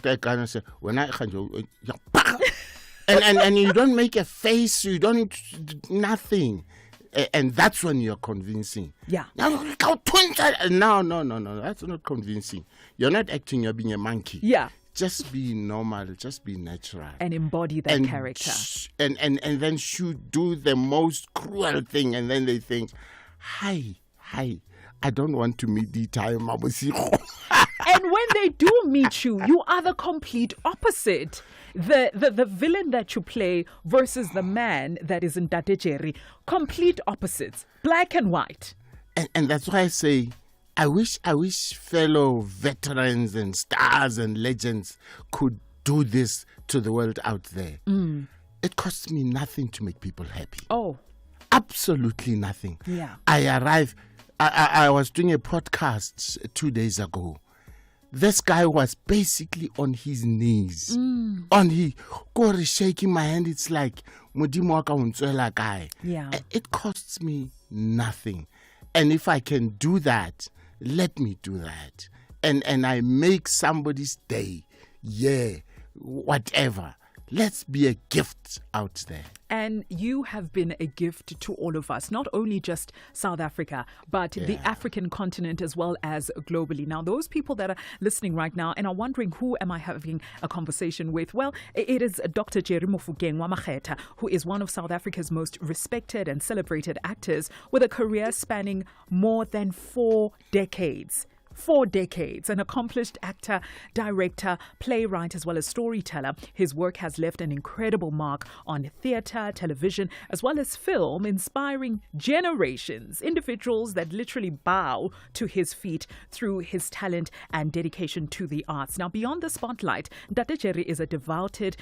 after a gun and say, when I and you don't make a face, you don't nothing. And that's when you're convincing. Yeah. No, that's not convincing. You're not acting, you're being a monkey. Yeah. Just be normal, just be natural. And embody that character. And then should do the most cruel thing, and then they think, hi, I don't want to meet the time. And when they do meet you, you are the complete opposite. The villain that you play versus the man that is in Tate Jerry, complete opposites, black and white. And that's why I say, I wish fellow veterans and stars and legends could do this to the world out there. It costs me nothing to make people happy. Oh. Absolutely nothing. Yeah. I was doing a podcast 2 days ago. This guy was basically on his knees. Shaking my hand. It's like, guy. Yeah. It costs me nothing. And if I can do that, let me do that. And I make somebody's day. Yeah, whatever. Let's be a gift out there. And you have been a gift to all of us, not only just South Africa, but the African continent as well as globally. Now, those people that are listening right now and are wondering, who am I having a conversation with? Well, it is Dr. Jerry Mofokeng wa Makhetha, who is one of South Africa's most respected and celebrated actors with a career spanning more than 4 decades. 4 decades, an accomplished actor, director, playwright, as well as storyteller. His work has left an incredible mark on theatre, television, as well as film, inspiring generations, individuals that literally bow to his feet through his talent and dedication to the arts. Now, beyond the spotlight, Tate Jerry is a devoted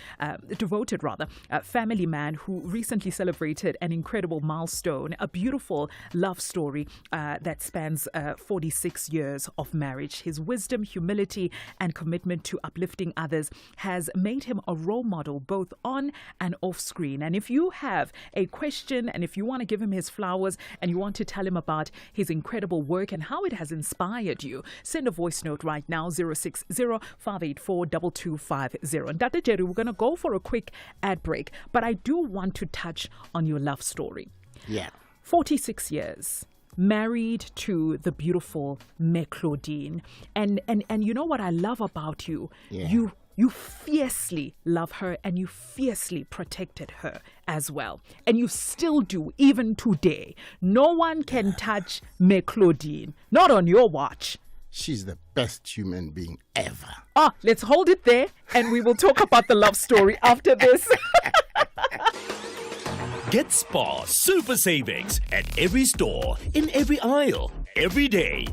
family man who recently celebrated an incredible milestone, a beautiful love story that spans 46 years of marriage. His wisdom, humility, and commitment to uplifting others has made him a role model both on and off screen. And if you have a question and if you want to give him his flowers and you want to tell him about his incredible work and how it has inspired you, send a voice note right now, 060-584-2250. And Tate Jerry, we're going to go for a quick ad break, but I do want to touch on your love story. Yeah. 46 years. Married to the beautiful Makhetha. And you know what I love about you? Yeah. You fiercely love her and you fiercely protected her as well. And you still do, even today. No one can touch Makhetha, not on your watch. She's the best human being ever. Let's hold it there and we will talk about the love story after this. Get Spar Super Savings at every store, in every aisle, every day.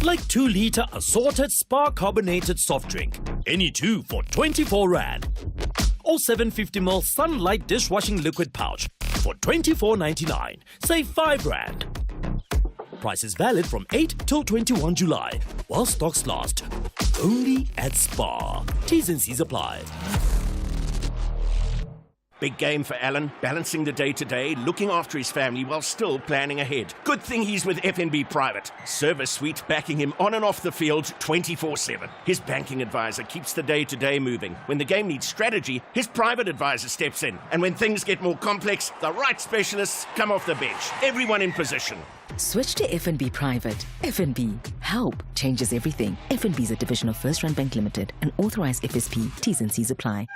Like 2-liter assorted Spar carbonated soft drink. Any 2 for 24 Rand. Or 750ml Sunlight dishwashing liquid pouch for 24.99. Save 5 Rand. Price is valid from 8 till 21 July, while stocks last. Only at Spar. T's and C's apply. Big game for Alan, balancing the day-to-day, looking after his family while still planning ahead. Good thing he's with FNB Private. Service suite backing him on and off the field 24/7. His banking advisor keeps the day-to-day moving. When the game needs strategy, his private advisor steps in. And when things get more complex, the right specialists come off the bench. Everyone in position. Switch to FNB Private. FNB. Help changes everything. FNB is a division of First Rand Bank Limited, an authorized FSP. T's and C's apply.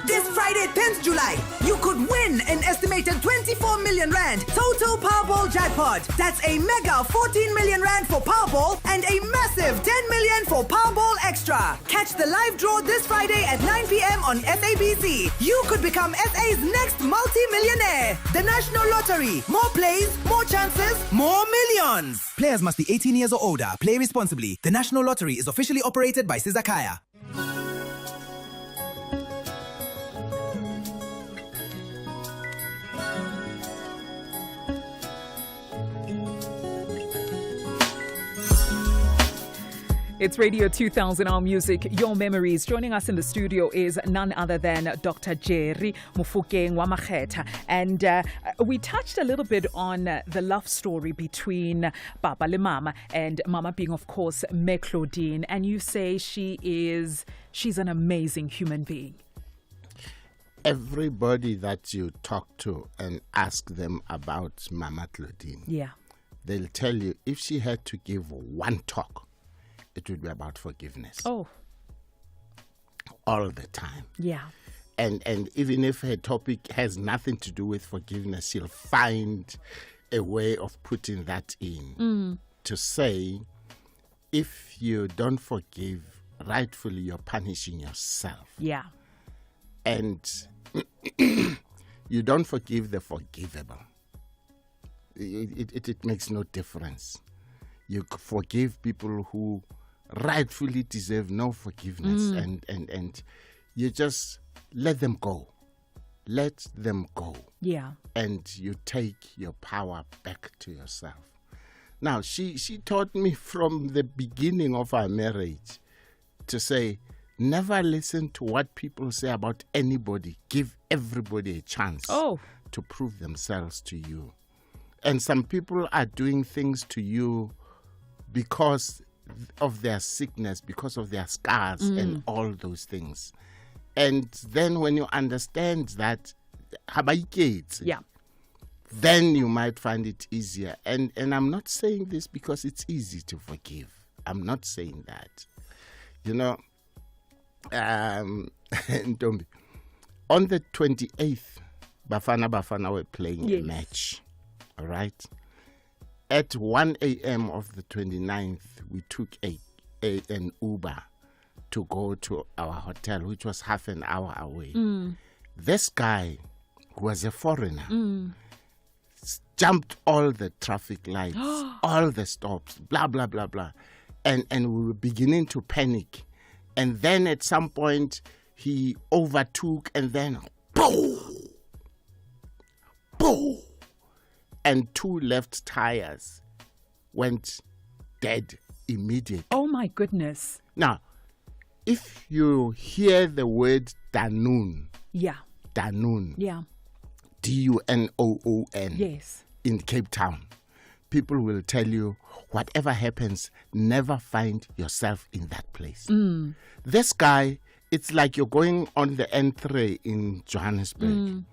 This Friday, 10th July, you could win an estimated 24 million Rand total Powerball jackpot. That's a mega 14 million Rand for Powerball and a massive 10 million for Powerball Extra. Catch the live draw this Friday at 9 p.m. on SABC. You could become SA's next multi-millionaire. The National Lottery. More plays, more chances, more millions. Players must be 18 years or older. Play responsibly. The National Lottery is officially operated by Sizakaya. It's Radio 2000, our music, your memories. Joining us in the studio is none other than Dr. Jerry Mofokeng wa Makhetha. And we touched a little bit on the love story between Papa le Mama, and Mama being, of course, Claudine. And you say she's an amazing human being. Everybody that you talk to and ask them about Mama Claudine, they'll tell you if she had to give one talk, it would be about forgiveness. Oh. All the time. Yeah. And even if her topic has nothing to do with forgiveness, she'll find a way of putting that in to say, if you don't forgive, rightfully you're punishing yourself. Yeah. And you don't forgive the forgivable. It makes no difference. You forgive people who rightfully deserve no forgiveness, and you just let them go. Let them go. Yeah. And you take your power back to yourself. Now, she taught me from the beginning of our marriage to say, never listen to what people say about anybody. Give everybody a chance to prove themselves to you. And some people are doing things to you because of their sickness, because of their scars and all those things. And then when you understand that, then you might find it easier. And I'm not saying this because it's easy to forgive. I'm not saying that. You know, Ntombi, on the 28th, Bafana were playing a match. All right. At 1 a.m. of the 29th, we took an Uber to go to our hotel, which was half an hour away. This guy, who was a foreigner, jumped all the traffic lights, all the stops, blah, blah, blah, blah. And we were beginning to panic. And then at some point, he overtook and then, boom, boom. And 2 left tires went dead immediately. Oh, my goodness. Now, if you hear the word Danoon. Yeah. Danoon. Yeah. D-U-N-O-O-N. Yes. In Cape Town. People will tell you, whatever happens, never find yourself in that place. This guy, it's like you're going on the N3 in Johannesburg.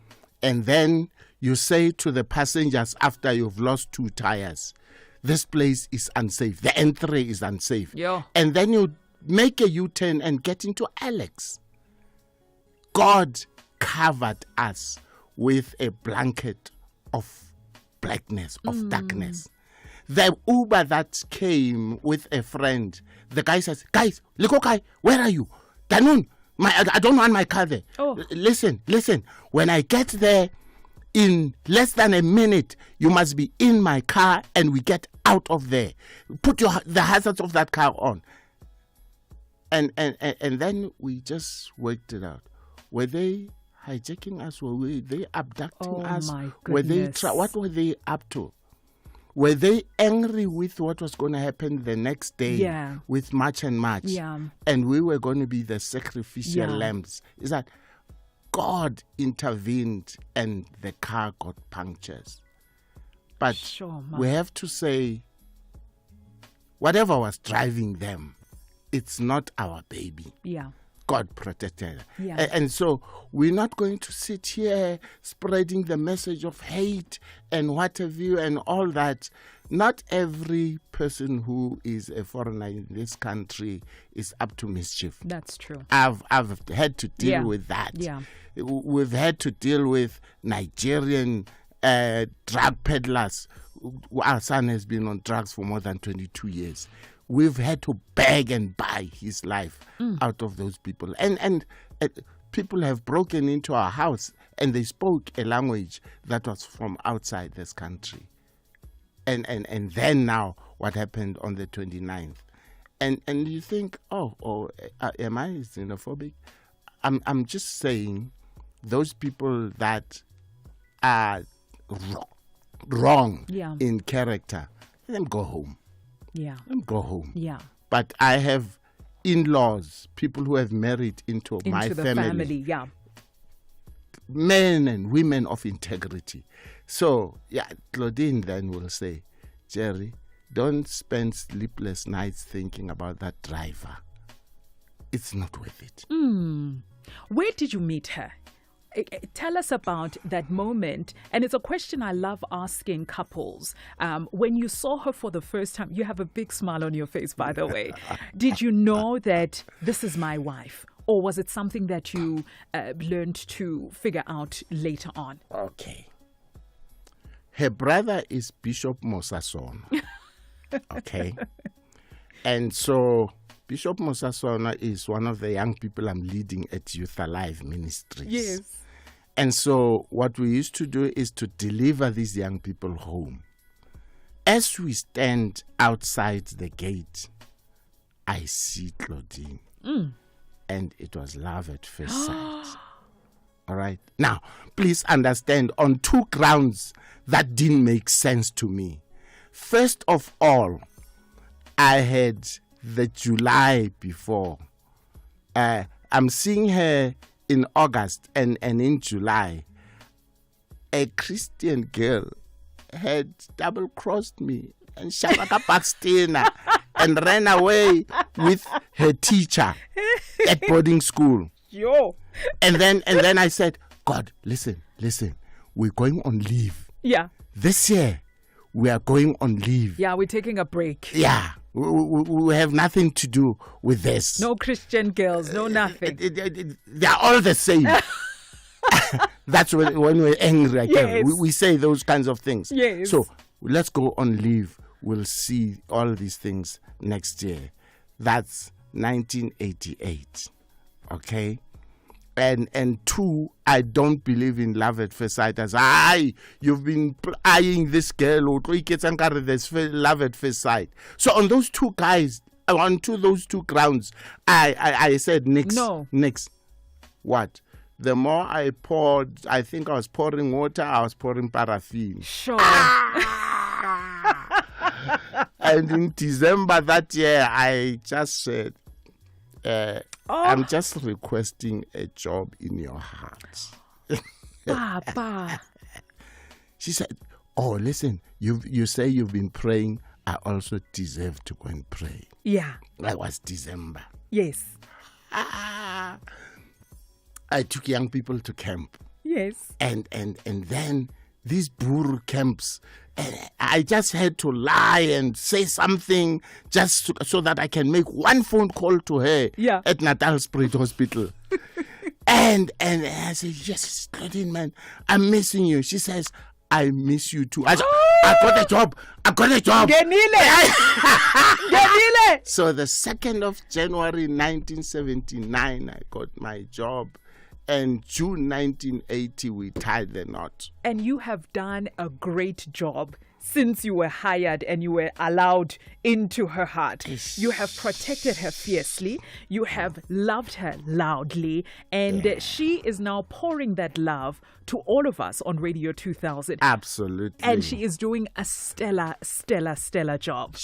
And then you say to the passengers after you've lost 2 tires, this place is unsafe. The N3 is unsafe. Yeah. And then you make a U-turn and get into Alex. God covered us with a blanket of blackness, of darkness. The Uber that came with a friend, the guy says, guys, Likokai, where are you? Danoon, I don't want my car there. Listen. When I get there, in less than a minute, you must be in my car and we get out of there. Put the hazards of that car on. And then we just worked it out. Were they hijacking us? Were they abducting us? My Were they goodness. what were they up to? Were they angry with what was going to happen the next day with March and March? Yeah. And we were going to be the sacrificial lambs. Is that God intervened and the car got punctures. But we have to say, whatever was driving them, it's not our baby. Yeah. God protected her. Yeah. And so we're not going to sit here spreading the message of hate and what have you and all that. Not every person who is a foreigner in this country is up to mischief. That's true. I've had to deal with that. Yeah. We've had to deal with Nigerian drug peddlers. Our son has been on drugs for more than 22 years. We've had to beg and buy his life out of those people. And people have broken into our house and they spoke a language that was from outside this country. And then now what happened on the 29th. And you think, am I xenophobic? I'm just saying those people that are wrong in character, let them go home. Yeah. Let them go home. Yeah. but I have in-laws, people who have married into my the family, yeah. Men and women of integrity. So, yeah, Claudine then will say, Jerry, don't spend sleepless nights thinking about that driver. It's not worth it. Where did you meet her? Tell us about that moment. And it's a question I love asking couples. When you saw her for the first time, you have a big smile on your face, by the way. Did you know that this is my wife? Or was it something that you learned to figure out later on? Okay. Her brother is Bishop Mosasona. Okay. And so Bishop Mosasona is one of the young people I'm leading at Youth Alive Ministries. Yes. And so what we used to do is to deliver these young people home. As we stand outside the gate, I see Claudine. And it was love at first sight. All right. Now, please understand, on two grounds that didn't make sense to me. First of all, I had the July before. I'm seeing her in August and in July. A Christian girl had double-crossed me and shabaka Pakstina and ran away with her teacher at boarding school. Yo. And then I said, God, listen, we're going on leave. Yeah. This year, we are going on leave. Yeah, we're taking a break. Yeah. We have nothing to do with this. No Christian girls, no nothing. They're all the same. That's when we're angry. Yes. We say those kinds of things. Yes. So let's go on leave. We'll see all these things next year. That's 1988. Okay? And two, I don't believe in love at first sight as, you've been eyeing this girl, or there's love at first sight. So on those two guys, those two grounds, I said, nix. No. Nix. What? The more I poured, I think I was pouring water, I was pouring paraffin. Sure. And in December that year, I just said, I'm just requesting a job in your heart. Papa. She said, oh, listen, you say you've been praying. I also deserve to go and pray. Yeah. That was December. Yes. I took young people to camp. Yes. And then these Buru camps, I just had to lie and say something just so that I can make one phone call to her at Natal Spirit Hospital. and I said, yes, Claudine, man, I'm missing you. She says, I miss you too. I said, I got a job. Genile. So the 2nd of January 1979, I got my job. And June 1980, we tied the knot. And you have done a great job since you were hired and you were allowed into her heart. You have protected her fiercely. You have loved her loudly. And she is now pouring that love to all of us on Radio 2000. Absolutely. And she is doing a stellar job.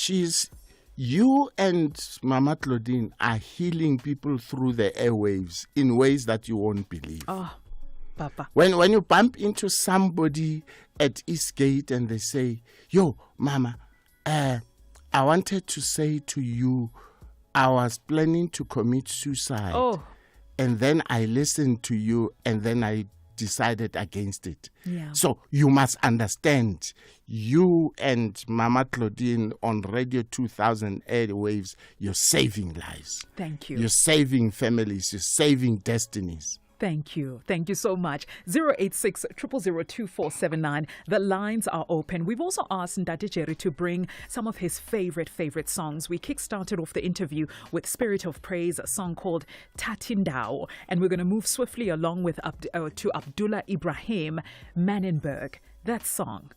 You and Mama Claudine are healing people through the airwaves in ways that you won't believe. Oh, Papa. When you bump into somebody at Eastgate and they say, yo, Mama, I wanted to say to you, I was planning to commit suicide. Oh. And then I listened to you and then I decided against it. Yeah. So you must understand, you and Mama Claudine on Radio 2000 airwaves, you're saving lives. Thank you. You're saving families. You're saving destinies. Thank you. Thank you so much. 086 0002479. The lines are open. We've also asked Ndati Jerry to bring some of his favorite songs. We kickstarted off the interview with Spirit of Praise, a song called Tatindao. And we're going to move swiftly along with to Abdullah Ibrahim, Manenberg. That song.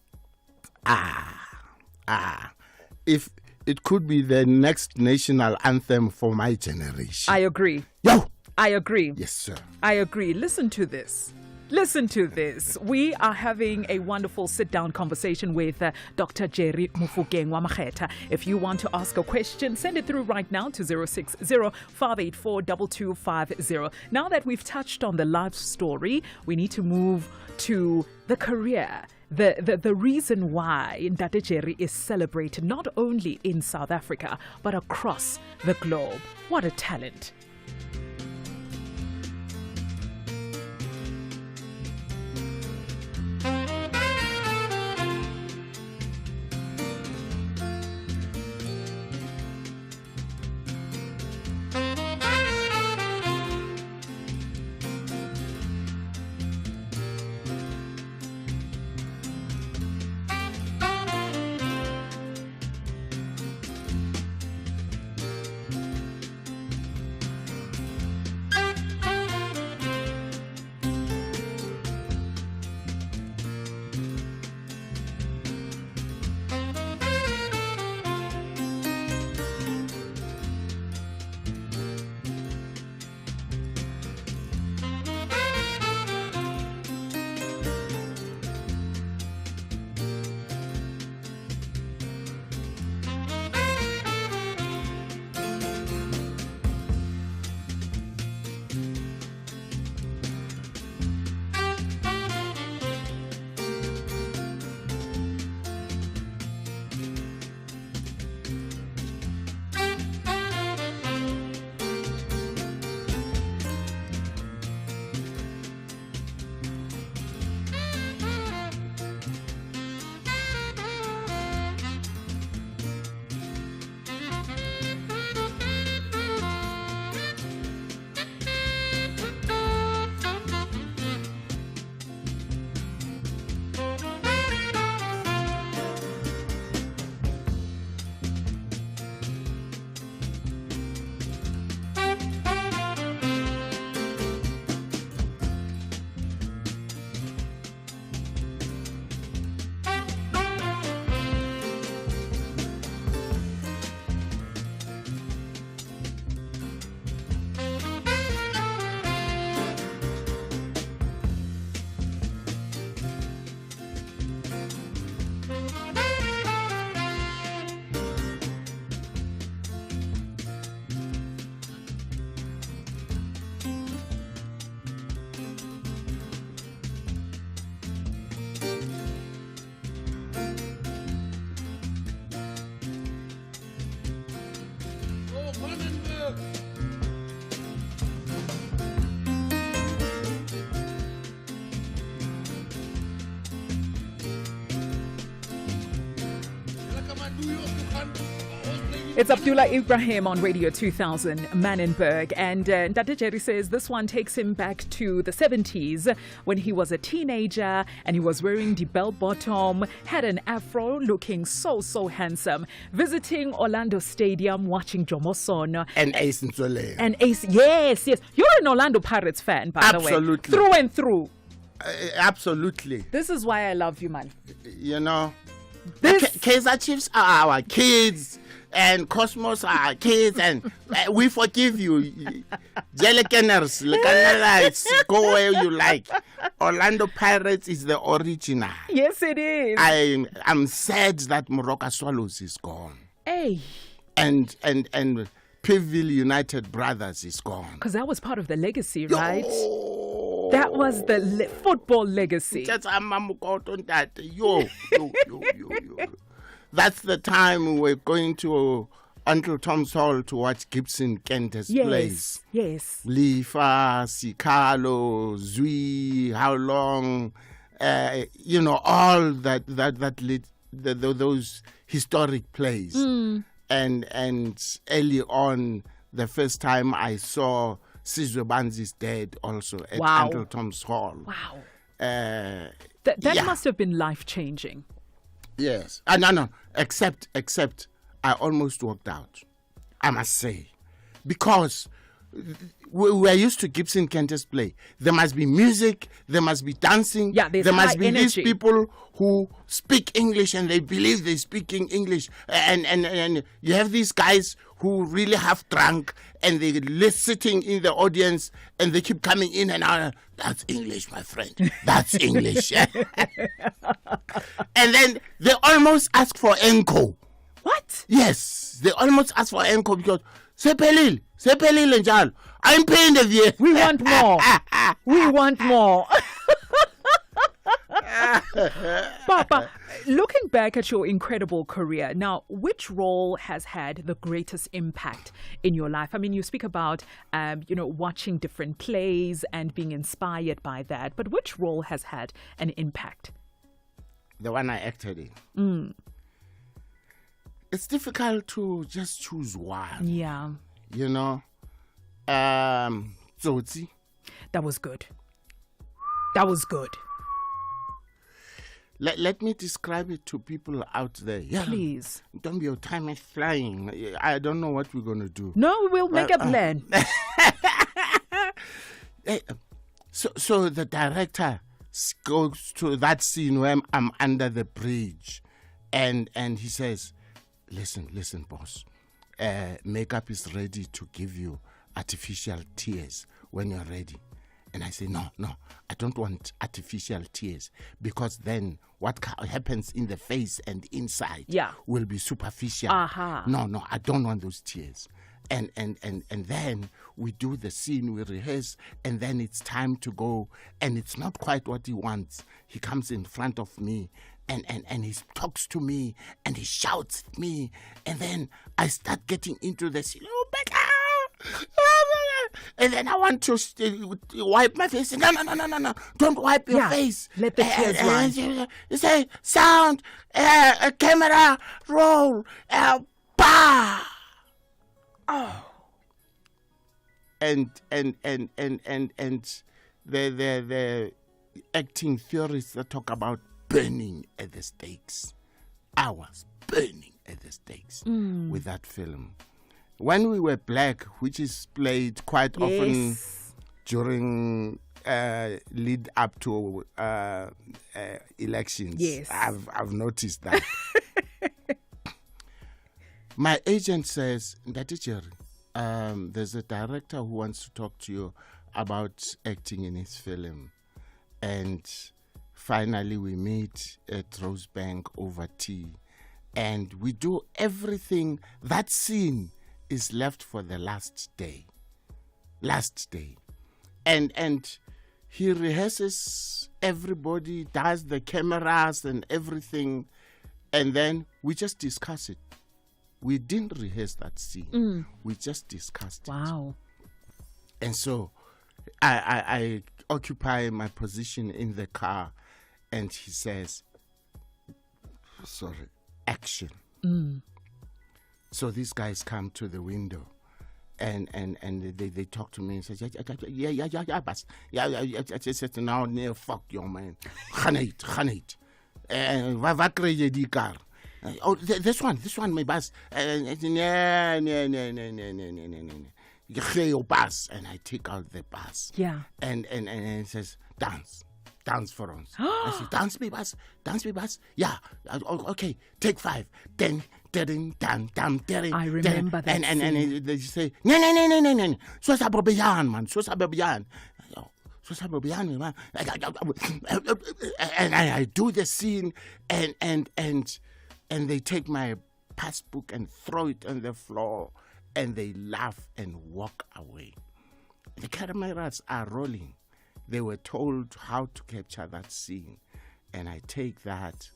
If it could be the next national anthem for my generation. I agree. Yo! I agree. Yes, sir. I agree. Listen to this. Listen to this. We are having a wonderful sit-down conversation with Dr. Jerry Mofokeng wa Makhetha. If you want to ask a question, send it through right now to 060-584-2250. Now that we've touched on the life story, we need to move to the career. The reason why Ndate Jerry is celebrated not only in South Africa, but across the globe. What a talent. It's Abdullah Ibrahim on Radio 2000, Manenberg. And Ndate Jerry says this one takes him back to the 70s when he was a teenager and he was wearing the bell bottom, had an afro, looking so handsome, visiting Orlando Stadium, watching Jomoson. And Ace Ntsoleng. And Ace, yes. You're an Orlando Pirates fan, by the way. Absolutely. Through and through. Absolutely. This is why I love you, man. You know, This... Kaizer Chiefs are our kids. And Cosmos are our kids, and we forgive you. Jelekenners, Lekanelites, go where you like. Orlando Pirates is the original. Yes, it is. I'm sad that Moroka Swallows is gone. Hey. And Piville United Brothers is gone. Because that was part of the legacy, right? That was the football legacy. That's the time we're going to Uncle Tom's Hall to watch Gibson Kent's plays. Yes. Lifa, Sikalo, Zui, How Long, all those historic plays. And early on, the first time I saw Sizwe Banzi's Dead also at Uncle Tom's Hall. Wow. That must have been life-changing. Yes. No. Except I almost walked out, I must say. Because we are used to Gibson Cantor's play. There must be music, there must be dancing, Yeah, there's there must high be these energy. people who speak English and they believe they're speaking English. And you have these guys who really have drunk and they're sitting in the audience and they keep coming in and out. That's English, my friend. That's English. And then they almost ask for encore. What? Yes, they almost ask for encore because sepelile njalo. I'm paying the VA. We want more. We want more. Papa, looking back at your incredible career, now, which role has had the greatest impact in your life? I mean, you speak about, watching different plays and being inspired by that, but which role has had an impact? The one I acted in. It's difficult to just choose one. Yeah. You know, Tsotsi. That was good. That was good. Let me describe it to people out there. Yeah. Please. Ntombi, your time is flying. I don't know what we're going to do. No, we'll make a plan. So the director goes to that scene where I'm under the bridge and he says, listen, boss. Makeup is ready to give you artificial tears when you're ready. And I say, no, I don't want artificial tears because then what happens in the face and inside will be superficial. No, I don't want those tears. And then we do the scene, we rehearse, and then it's time to go. And it's not quite what he wants. He comes in front of me and he talks to me and he shouts at me. And then I start getting into the scene. Oh, Becca! And then I want to wipe my face. No. Don't wipe your face. Let the tears run. You say, sound, camera, roll, bah! Oh. And the acting theorists that talk about burning at the stakes. I was burning at the stakes with that film. When we were black, which is played quite often during lead up to elections, I've noticed that. My agent says, Ndati Jerry, there's a director who wants to talk to you about acting in his film. And finally we meet at Rosebank over tea. And we do everything. That scene is left for the last day. And he rehearses, everybody does the cameras and everything. And then we just discuss it. We didn't rehearse that scene. We just discussed it. Wow. And so I occupy my position in the car and he says, action. So these guys come to the window and they talk to me and say, yeah, boss. I said, now, near fuck your man. Khanate. What created the car? Oh, this one, my boss. No. Your bus, and I take out the bus. Yeah. And it says, dance for us. I say, dance me bus. Yeah. Okay, take 5. Then, I remember that. And they say, no. So sababiyan, man. And I do the scene, and they take my passbook and throw it on the floor, and they laugh and walk away. The cameras are rolling. They were told how to capture that scene, and I take that,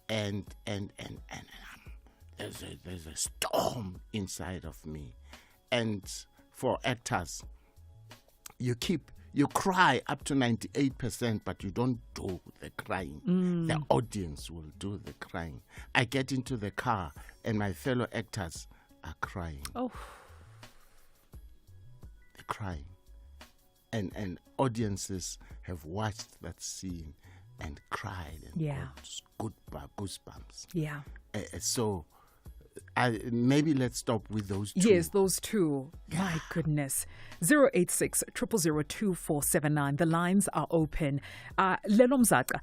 and there's a storm inside of me. And for actors, you cry up to 98%, but you don't do the crying. The audience will do the crying. I get into the car, and my fellow actors are crying. Oh. They're crying. And audiences have watched that scene and cried and got goosebumps. Yeah. So maybe let's stop with those two. Yes, those two. My goodness. 086 0002479. The lines are open. Lelo Mzaka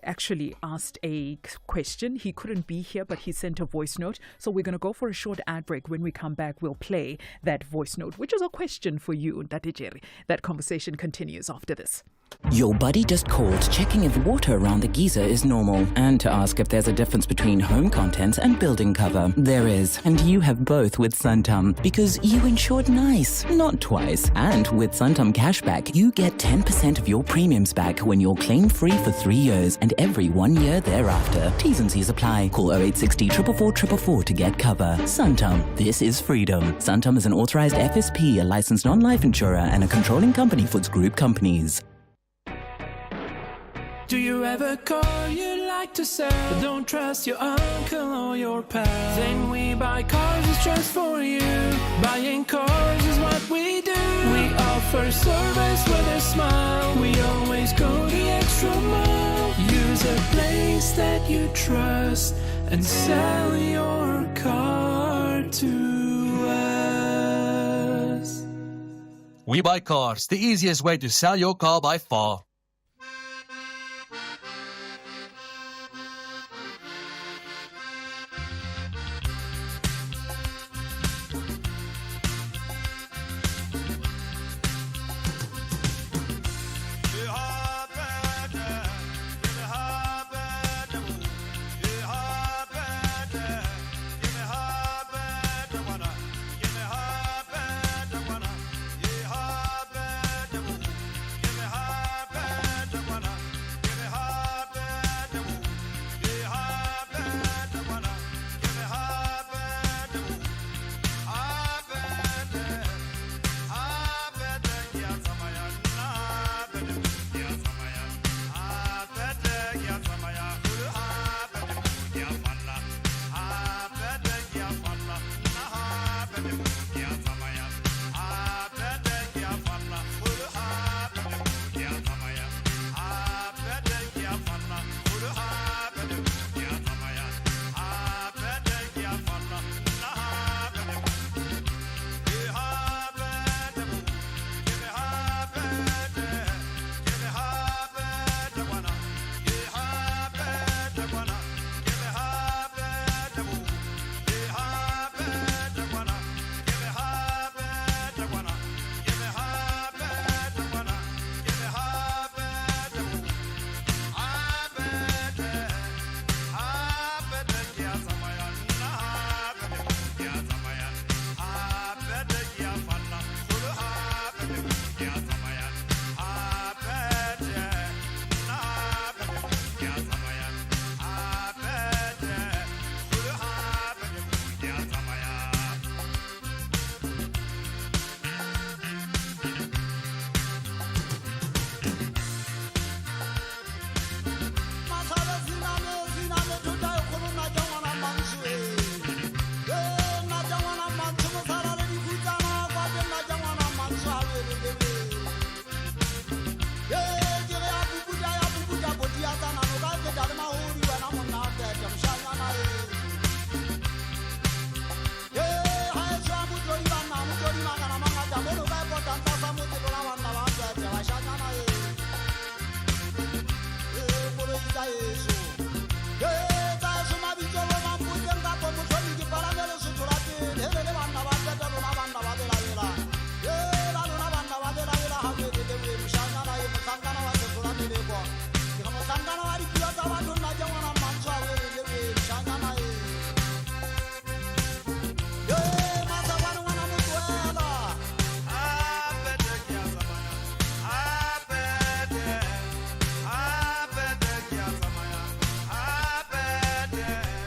actually asked a question. He couldn't be here, but he sent a voice note. So we're going to go for a short ad break. When we come back, we'll play that voice note, which is a question for you, Ntate Jerry. That conversation continues after this. Your buddy just called checking if water around the geyser is normal and to ask if there's a difference between home contents and building cover. There is, and you have both with Santam because you insured nice, not twice. And with Santam Cashback, you get 10% of your premiums back when you're claim-free for 3 years and every 1 year thereafter. T's and C's apply. Call 0860 444 444 to get cover. Santam, this is freedom. Santam is an authorized FSP, a licensed non-life insurer, and a controlling company for its group companies. Do you ever call you like to sell, but don't trust your uncle or your pal? Then we buy cars, it's just for you. Buying cars is what we do. We offer service with a smile. We always go the extra mile. Use a place that you trust and sell your car to us. We Buy Cars, the easiest way to sell your car by far.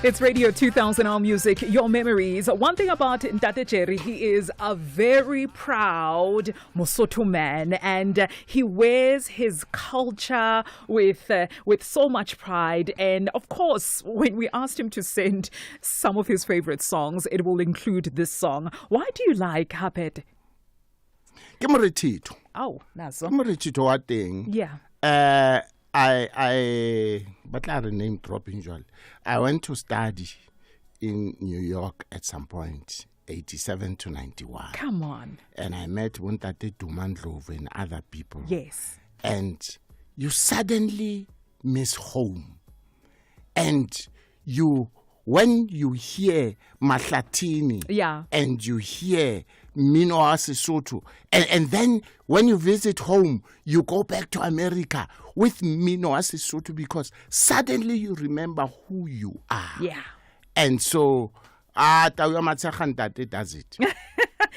It's Radio 2000 Our Music, Your Memories. One thing about Ntate Jerry, he is a very proud Mosotho man, and he wears his culture with so much pride. And of course, when we asked him to send some of his favorite songs, it will include this song. Why do you like Hapet? Oh, nazo. Wa teng. Yeah. I but I name dropping. I went to study in New York at some point, 87 to 91. Come on. And I met Wuntate Dumandlove and other people. Yes. And you suddenly miss home. And when you hear Mahlatini and you hear Minoa Sesotho, and then when you visit home, you go back to America with Minoa Sesotho because suddenly you remember who you are. Yeah. And so, Tayo Matsakhantate does it.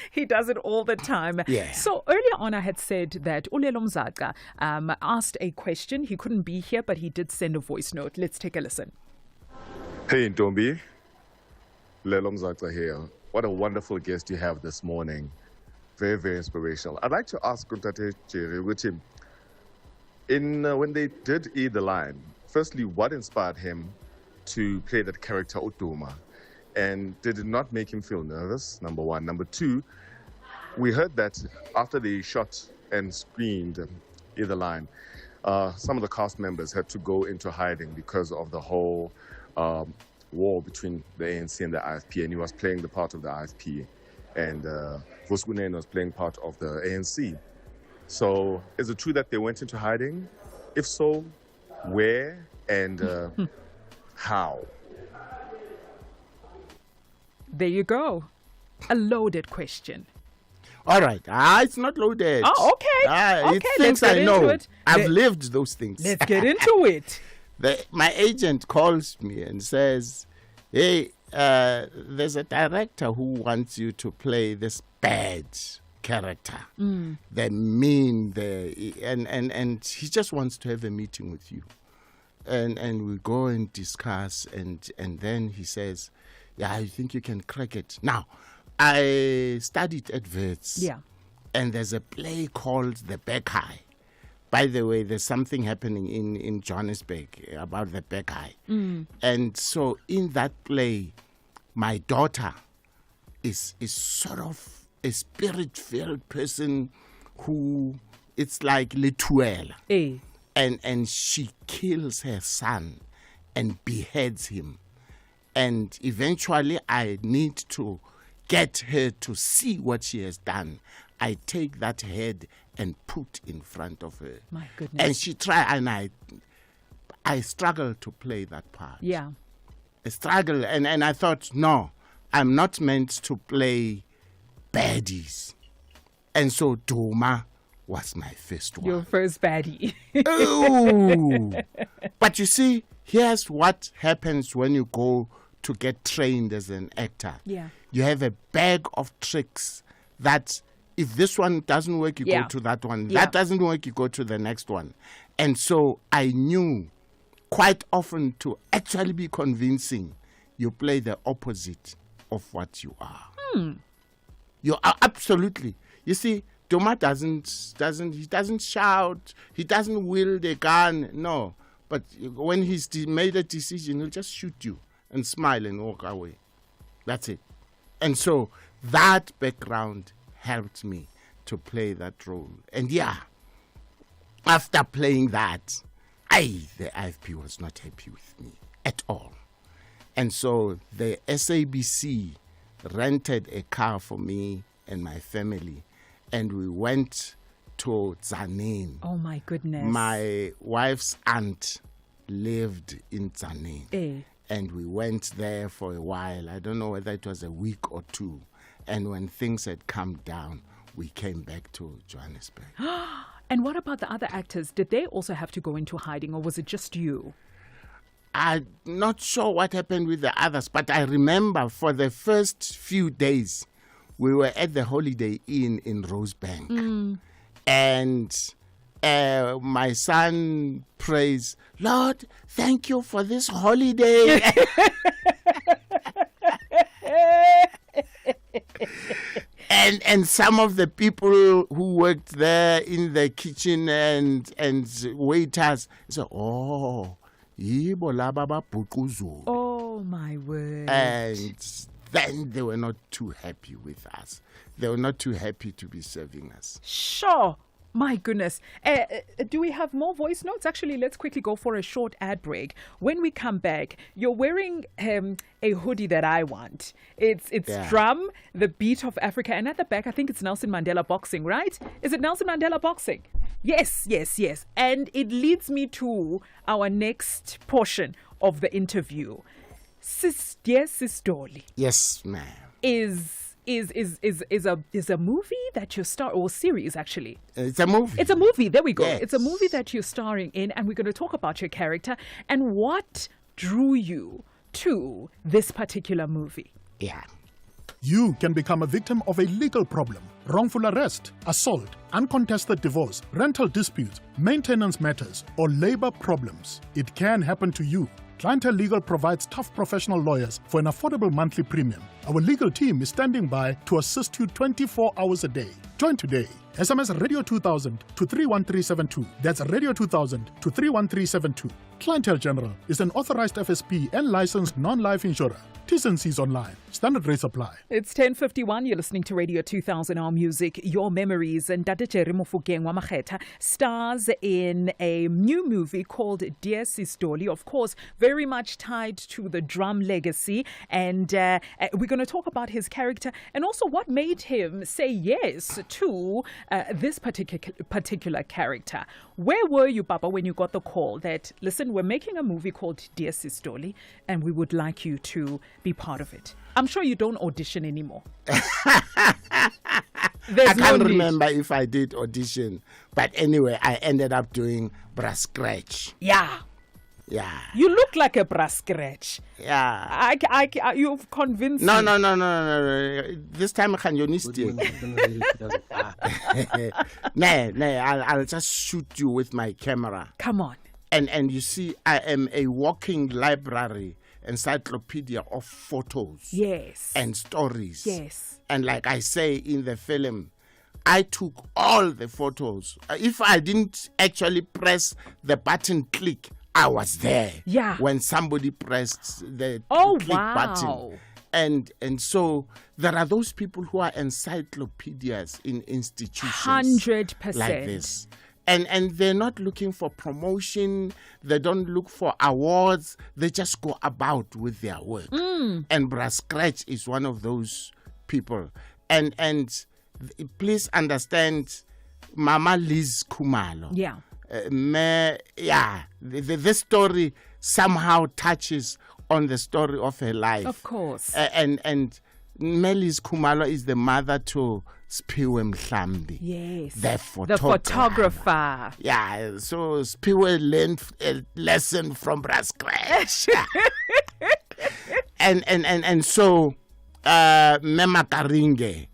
He does it all the time. Yeah. So earlier on, I had said that Ulelo Mzaqa asked a question. He couldn't be here, but he did send a voice note. Let's take a listen. Hey, Ntombi. Lelo Mzaqa here. What a wonderful guest you have this morning. Very, very inspirational. I'd like to ask Kuntate Jerry with him. When they did E the Lion, firstly, what inspired him to play that character Uduma? And did it not make him feel nervous? Number one. Number two, we heard that after they shot and screened E the Lion, some of the cast members had to go into hiding because of the whole war between the ANC and the IFP, and he was playing the part of the IFP, and Voskunen was playing part of the ANC. So is it true that they went into hiding? If so, where and how? There you go. A loaded question. All right. It's not loaded. Oh, okay. It's things I know. I've lived those things. Let's get into it. My agent calls me and says, hey, there's a director who wants you to play this bad character. The mean, and he just wants to have a meeting with you. And we go and discuss, and then he says, yeah, I think you can crack it. Now, I studied at Wits. Yeah. And there's a play called The Back High. By the way, there's something happening in Johannesburg about the Back High. And so in that play, my daughter is sort of a spirit-filled person who, it's like Letuela. And she kills her son and beheads him. And eventually I need to get her to see what she has done. I take that head and put in front of her. My goodness. And she tried, and I struggled to play that part. Yeah. I struggled, and I thought, no, I'm not meant to play baddies. And so Duma was my first one. Your first baddie. Ooh. But you see, here's what happens when you go to get trained as an actor. Yeah. You have a bag of tricks that if this one doesn't work, you go to that one. That doesn't work, you go to the next one. And so I knew quite often to actually be convincing, you play the opposite of what you are. You are absolutely. You see, Doma doesn't shout, he doesn't wield a gun, no. But when he's made a decision, he'll just shoot you and smile and walk away. That's it. And so that background helped me to play that role. And yeah, after playing that, the IFP was not happy with me at all. And so the SABC rented a car for me and my family, and we went to Tzaneen. Oh my goodness. My wife's aunt lived in Tzaneen. And we went there for a while. I don't know whether it was a week or two. And when things had calmed down, we came back to Johannesburg. And what about the other actors? Did they also have to go into hiding, or was it just you? I'm not sure what happened with the others, but I remember for the first few days, we were at the Holiday Inn in Rosebank. And my son prays, Lord, thank you for this holiday. And some of the people who worked there in the kitchen and waiters said, oh my word. And then they were not too happy with us. They were not too happy to be serving us. Sure. My goodness. Do we have more voice notes? Actually, let's quickly go for a short ad break. When we come back, you're wearing a hoodie that I want. It's Drum, the beat of Africa. And at the back, I think it's Nelson Mandela Boxing, right? Is it Nelson Mandela Boxing? Yes. And it leads me to our next portion of the interview. Dear Sistoli. Yes, ma'am. Is a movie that you're or series actually. It's a movie. It's a movie. There we go. Yes. It's a movie that you're starring in, and we're going to talk about your character and what drew you to this particular movie. Yeah. You can become a victim of a legal problem, wrongful arrest, assault, uncontested divorce, rental disputes, maintenance matters, or labor problems. It can happen to you. Clientele Legal provides tough professional lawyers for an affordable monthly premium. Our legal team is standing by to assist you 24 hours a day. Join today. SMS Radio 2000 to 31372. That's Radio 2000 to 31372. Clientele General is an authorized FSP and licensed non-life insurer. T's and C's online. Standard rates apply. It's 10:51. You're listening to Radio 2000 Our Music, Your Memories, and Mofokeng wa Makhetha stars in a new movie called Dear Sistoli. Of course, very much tied to the Drum legacy, and we're going to talk about his character and also what made him say yes to this particular character. Where were you, Papa, when you got the call that, listen, we're making a movie called Dear Sistoli, and we would like you to be part of it? I'm sure you don't audition anymore. I can't remember if I did audition, but anyway, I ended up doing brass scratch. Yeah. You look like a brass scratch. Yeah. You've convinced No. me. This time I can I'll just shoot you with my camera. Come on. And you see, I am a walking library, encyclopedia of photos. Yes. And stories. Yes. And like I say in the film, I took all the photos. If I didn't actually press the button click, I was there. Yeah. When somebody pressed the click button. And so there are those people who are encyclopedias in institutions 100% like this. And they're not looking for promotion. They don't look for awards. They just go about with their work. And Brass Scratch is one of those people. And please understand, Mama Liz Khumalo. Yeah. This story somehow touches on the story of her life. Of course. And Melis Khumalo is the mother to Spiwe Mhlambi. Yes. The photographer. Yeah, so Spiwe learned a lesson from Brass Scratch. and so Mema Karinge,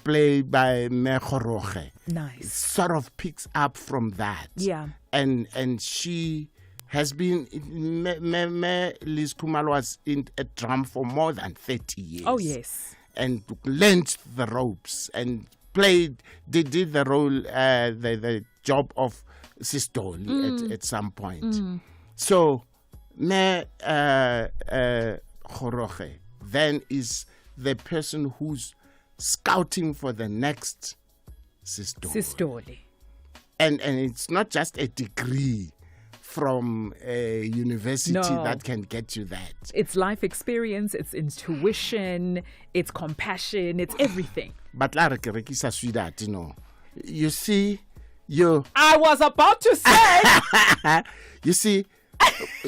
played by Makhetha, nice, sort of picks up from that. Yeah. And she has been, Liz Khumalo was in a drum for more than 30 years. Oh, yes. And learned the ropes and did the role, the job of Sistoli at some point. So, Makhetha then is the person who's scouting for the next Sistoli. And it's not just a degree from a university that can get you that. It's life experience, it's intuition, it's compassion, it's everything. But you see, I was about to say. You see,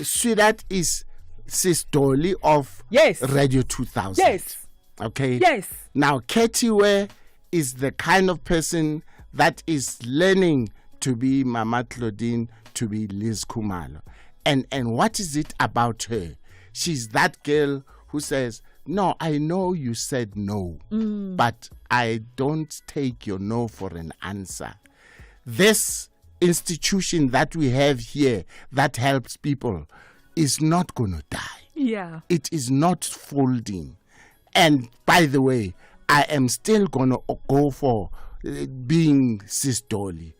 Sweetheart is Sistoli of Radio 2000. Yes. Okay? Yes. Now, Ketiwe is the kind of person that is learning to be Mama Claudine, to be Liz Khumalo. And what is it about her? She's that girl who says, no, I know you said no, but I don't take your no for an answer. This institution that we have here that helps people is not going to die. Yeah. It is not folding. And by the way, I am still going to go for being Sistoli.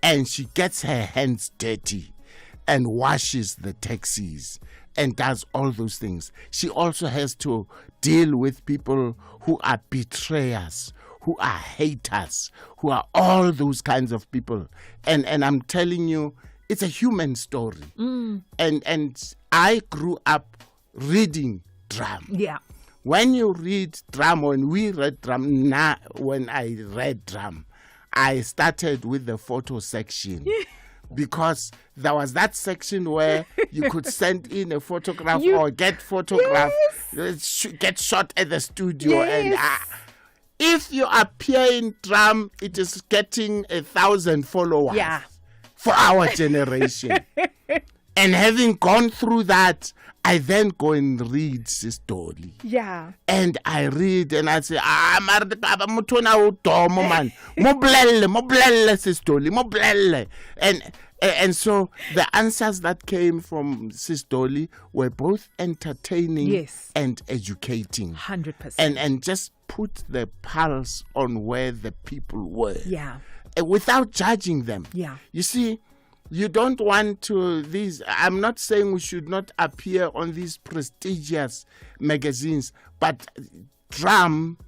And she gets her hands dirty and washes the taxis and does all those things. She also has to deal with people who are betrayers, who are haters, who are all those kinds of people. And I'm telling you, it's a human story. And I grew up reading drum. Yeah. When you read drum, when we read drum, when I read drum, I started with the photo section. Because there was that section where you could send in a photograph or get photograph, get shot at the studio. And if you appear in drum, it is getting 1,000 followers for our generation. And having gone through that, I then go and read Sistoli. Yeah. And I read and I say, mutona utomo man. Moblele Sistoli, moblele. And so the answers that came from Sistoli were both entertaining and educating. 100%. And just put the pulse on where the people were. Yeah. Without judging them. Yeah. You see, you don't want to I'm not saying we should not appear on these prestigious magazines, but drum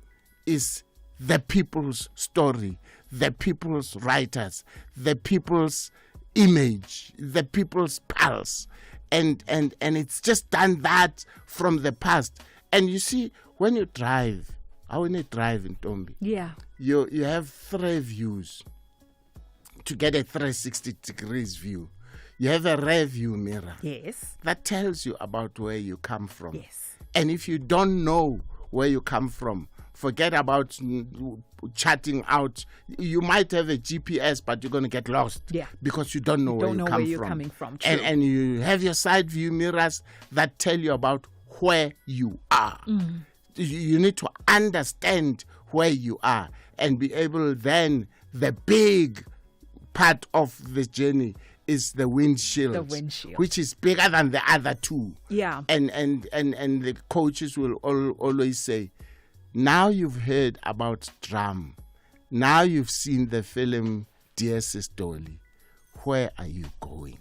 is the people's story, the people's writers, the people's image, the people's pulse. And it's just done that from the past. And you see, when you drive in Ntombi, you have 3 views to get a 360 degrees view. You have a rear view mirror. Yes. That tells you about where you come from. Yes. And if you don't know where you come from, forget about chatting out. You might have a GPS, but you're going to get lost. Yeah. Because you don't know where you come where you're from. Coming from. True. And you have your side view mirrors that tell you about where you are. You need to understand where you are and be able then, the big part of the journey is the windshield, which is bigger than the other 2. Yeah. And the coaches will always say, now you've heard about drum, now you've seen the film Dear Sistoli, where are you going?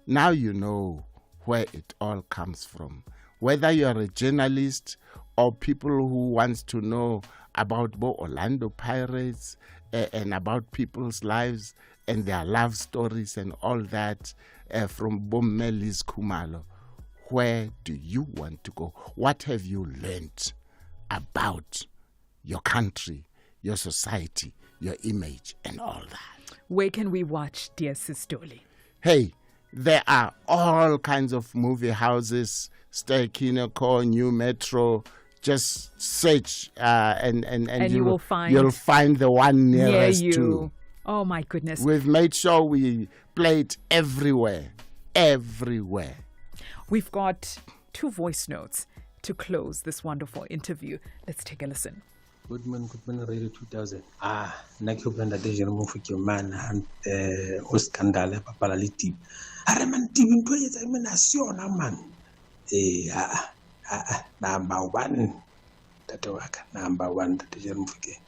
Now you know where it all comes from. Whether you're a journalist or people who wants to know about Orlando Pirates and about people's lives and their love stories and all that from Bommeli's Kumalo. Where do you want to go? What have you learned about your country, your society, your image, and all that? Where can we watch Dear Sistoli? Hey, there are all kinds of movie houses, Ster-Kinekor, New Metro. Just search and you will find. You'll find the one nearest near you. To. Oh my goodness. We've made sure we play it everywhere. Everywhere. We've got 2 voice notes to close this wonderful interview. Let's take a listen. Good morning, Radio 2000. Nakubranda Dejan Mofokeng man and Oskandale Papaliti. Araman TV Toys, I mean, a man. Number 1. Number 1, Dejan Mofokeng.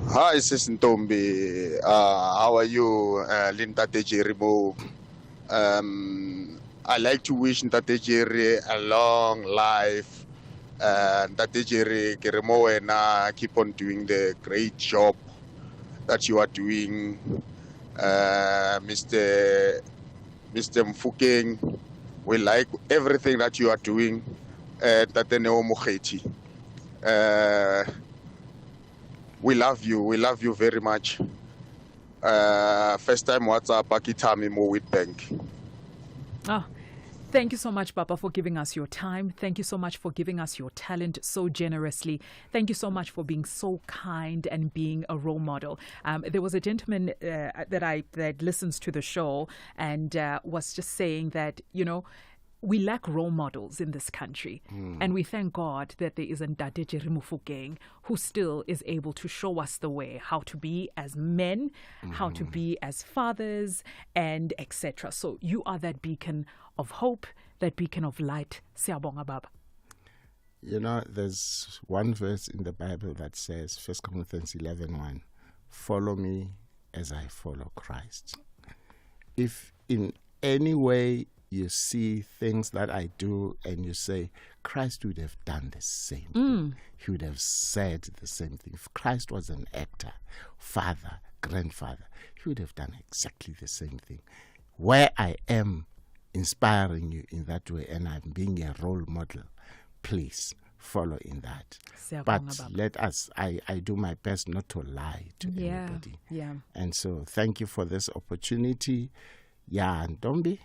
Hi, Sis Ntombi. How are you, Lintate Jerimo? I like to wish Ntate Jerry a long life. Ntate Jerry, Keremo, keep on doing the great job that you are doing. Mr. Mofokeng, we like everything that you are doing. Tate Makhetha. We love you very much. First time WhatsApp, Akitami Mo with Bank. Oh, thank you so much, Papa, for giving us your time. Thank you so much for giving us your talent so generously. Thank you so much for being so kind and being a role model. There was a gentleman that listens to the show and was just saying that, we lack role models in this country. And we thank God that there is a Ntate Mofokeng who still is able to show us the way, how to be as men, how to be as fathers, and etc. So you are that beacon of hope, that beacon of light. Siyabonga Baba. There's one verse in the Bible that says, 1 Corinthians 11:1, follow me as I follow Christ. If in any way you see things that I do and you say, Christ would have done the same thing. He would have said the same thing. If Christ was an actor, father, grandfather, he would have done exactly the same thing. Where I am inspiring you in that way and I'm being a role model, please follow in that. But let us, I do my best not to lie to anybody. Yeah. And so thank you for this opportunity. Yeah, Ntombi,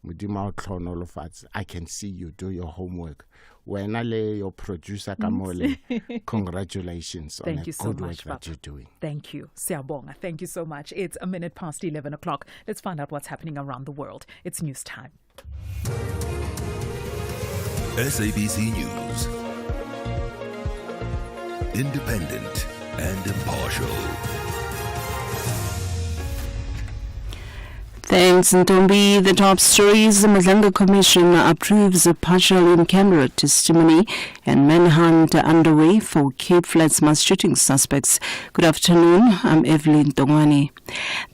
all of us, I can see you do your homework. When I lay your producer Kamole, congratulations on the good work that you're doing. Thank you. Siyabonga. Thank you so much. It's 11 o'clock. Let's find out what's happening around the world. It's news time. SABC News. Independent and impartial. Thanks, Ntombi. The top stories: the Madlanga Commission approves a partial in-camera testimony and manhunt underway for Cape Flats mass shooting suspects. Good afternoon. I'm Evelyn Tongwane.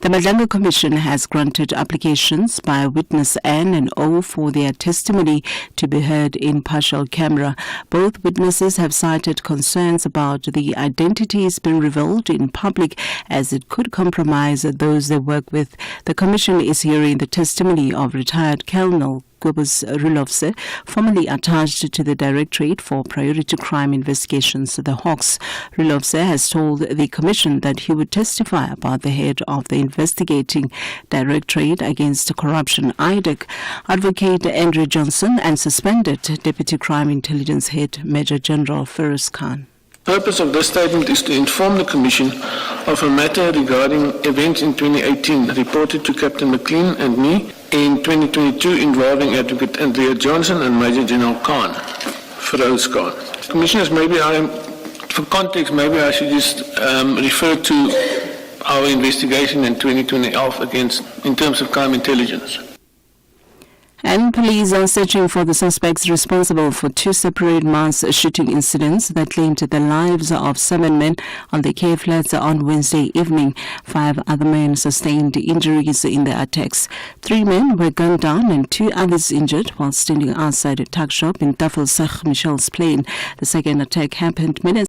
The Madlanga Commission has granted applications by witness N and O for their testimony to be heard in partial camera. Both witnesses have cited concerns about the identities being revealed in public as it could compromise those they work with. The Commission is hearing the testimony of retired Colonel Kobus Rulovse, formerly attached to the Directorate for Priority Crime Investigations, the Hawks. Rulovse has told the Commission that he would testify about the head of the investigating Directorate Against Corruption, IDEC, Advocate Andrew Johnson, and suspended Deputy Crime Intelligence Head Major General Feroz Khan. The purpose of this statement is to inform the Commission of a matter regarding events in 2018 reported to Captain McLean and me in 2022 involving Advocate Andrea Johnson and Major General Khan, Feroz Khan. Commissioners, for context, maybe I should just refer to our investigation in 2012 in terms of crime intelligence. And police are searching for the suspects responsible for two separate mass shooting incidents that claimed the lives of 7 men on the Cape Flats on Wednesday evening. 5 other men sustained injuries in the attacks. 3 men were gunned down and 2 others injured while standing outside a tuck shop in Tafelsig, Michelle's Plain. The second attack happened minutes